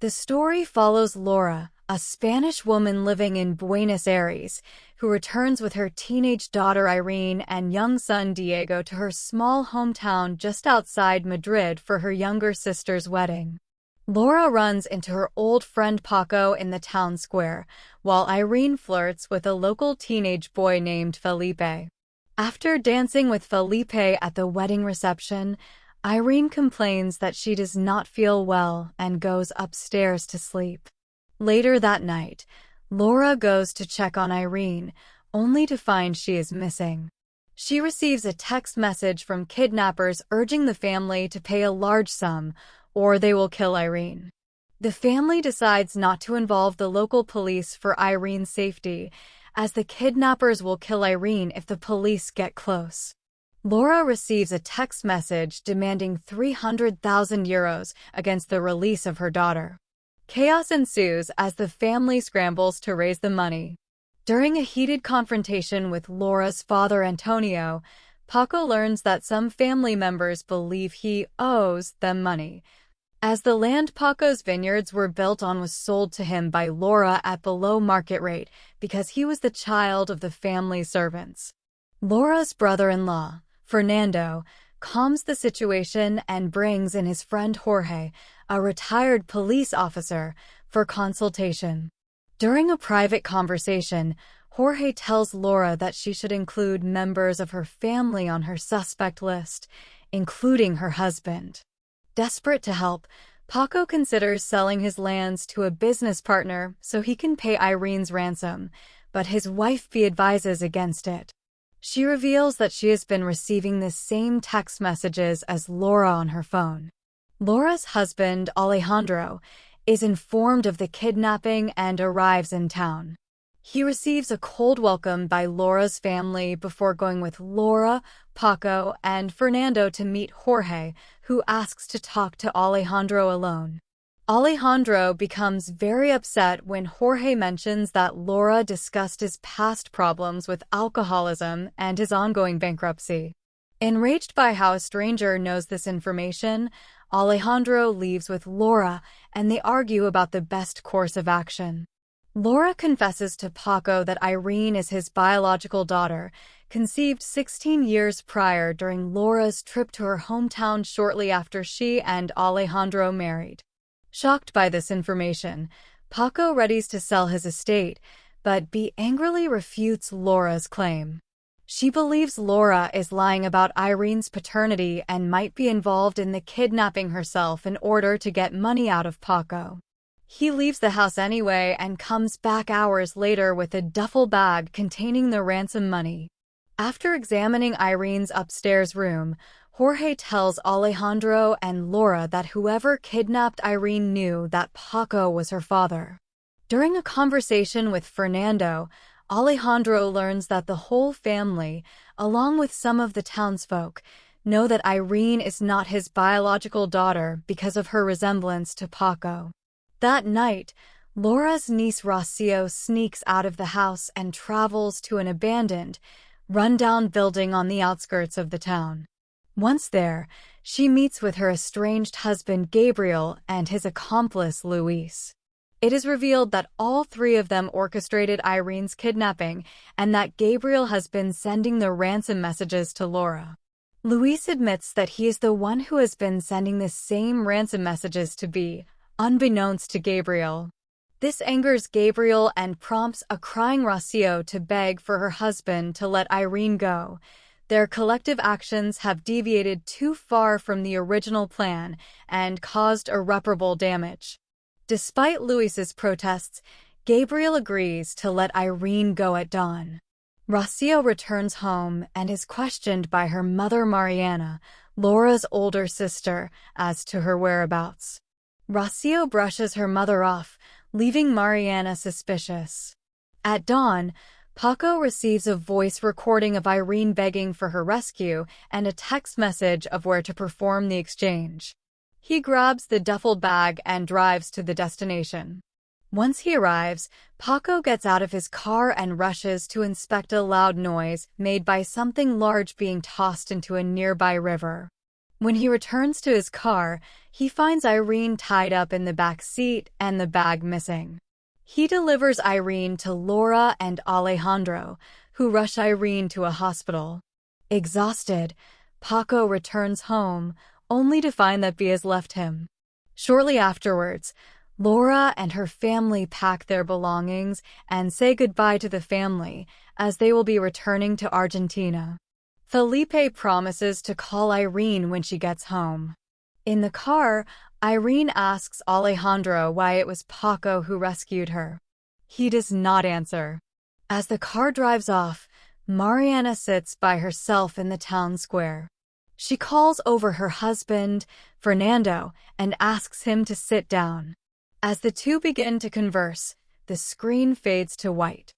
The story follows Laura, a Spanish woman living in Buenos Aires, who returns with her teenage daughter Irene and young son Diego to her small hometown just outside Madrid for her younger sister's wedding. Laura runs into her old friend Paco in the town square, while Irene flirts with a local teenage boy named Felipe. After dancing with Felipe at the wedding reception, Irene complains that she does not feel well and goes upstairs to sleep. Later that night, Laura goes to check on Irene, only to find she is missing. She receives a text message from kidnappers urging the family to pay a large sum, or they will kill Irene. The family decides not to involve the local police for Irene's safety, as the kidnappers will kill Irene if the police get close. Laura receives a text message demanding 300,000 euros against the release of her daughter. Chaos ensues as the family scrambles to raise the money. During a heated confrontation with Laura's father Antonio, Paco learns that some family members believe he owes them money, as the land Paco's vineyards were built on was sold to him by Laura at below market rate because he was the child of the family servants. Laura's brother-in-law, Fernando, calms the situation and brings in his friend Jorge, a retired police officer, for consultation. During a private conversation, Jorge tells Laura that she should include members of her family on her suspect list, including her husband. Desperate to help, Paco considers selling his lands to a business partner so he can pay Irene's ransom, but his wife advises against it. She reveals that she has been receiving the same text messages as Laura on her phone. Laura's husband, Alejandro, is informed of the kidnapping and arrives in town. He receives a cold welcome by Laura's family before going with Laura, Paco, and Fernando to meet Jorge, who asks to talk to Alejandro alone. Alejandro becomes very upset when Jorge mentions that Laura discussed his past problems with alcoholism and his ongoing bankruptcy. Enraged by how a stranger knows this information, Alejandro leaves with Laura and they argue about the best course of action. Laura confesses to Paco that Irene is his biological daughter, conceived 16 years prior during Laura's trip to her hometown shortly after she and Alejandro married. Shocked by this information, Paco readies to sell his estate, but angrily refutes Laura's claim. She believes Laura is lying about Irene's paternity and might be involved in the kidnapping herself in order to get money out of Paco. He leaves the house anyway and comes back hours later with a duffel bag containing the ransom money. After examining Irene's upstairs room, Jorge tells Alejandro and Laura that whoever kidnapped Irene knew that Paco was her father. During a conversation with Fernando, Alejandro learns that the whole family, along with some of the townsfolk, know that Irene is not his biological daughter because of her resemblance to Paco. That night, Laura's niece Rocio sneaks out of the house and travels to an abandoned, run-down building on the outskirts of the town. Once there, she meets with her estranged husband Gabriel and his accomplice Luis. It is revealed that all three of them orchestrated Irene's kidnapping and that Gabriel has been sending the ransom messages to Laura. Luis admits that he is the one who has been sending the same ransom messages to B, unbeknownst to Gabriel. This angers Gabriel and prompts a crying Rocio to beg for her husband to let Irene go. Their collective actions have deviated too far from the original plan and caused irreparable damage. Despite Luis's protests, Gabriel agrees to let Irene go at dawn. Rocio returns home and is questioned by her mother Mariana, Laura's older sister, as to her whereabouts. Rocio brushes her mother off, leaving Mariana suspicious. At dawn, Paco receives a voice recording of Irene begging for her rescue and a text message of where to perform the exchange. He grabs the duffel bag and drives to the destination. Once he arrives, Paco gets out of his car and rushes to inspect a loud noise made by something large being tossed into a nearby river. When he returns to his car, he finds Irene tied up in the back seat and the bag missing. He delivers Irene to Laura and Alejandro, who rush Irene to a hospital. Exhausted, Paco returns home, only to find that Bea has left him. Shortly afterwards, Laura and her family pack their belongings and say goodbye to the family, as they will be returning to Argentina. Felipe promises to call Irene when she gets home. In the car, Irene asks Alejandro why it was Paco who rescued her. He does not answer. As the car drives off, Mariana sits by herself in the town square. She calls over her husband, Fernando, and asks him to sit down. As the two begin to converse, the screen fades to white.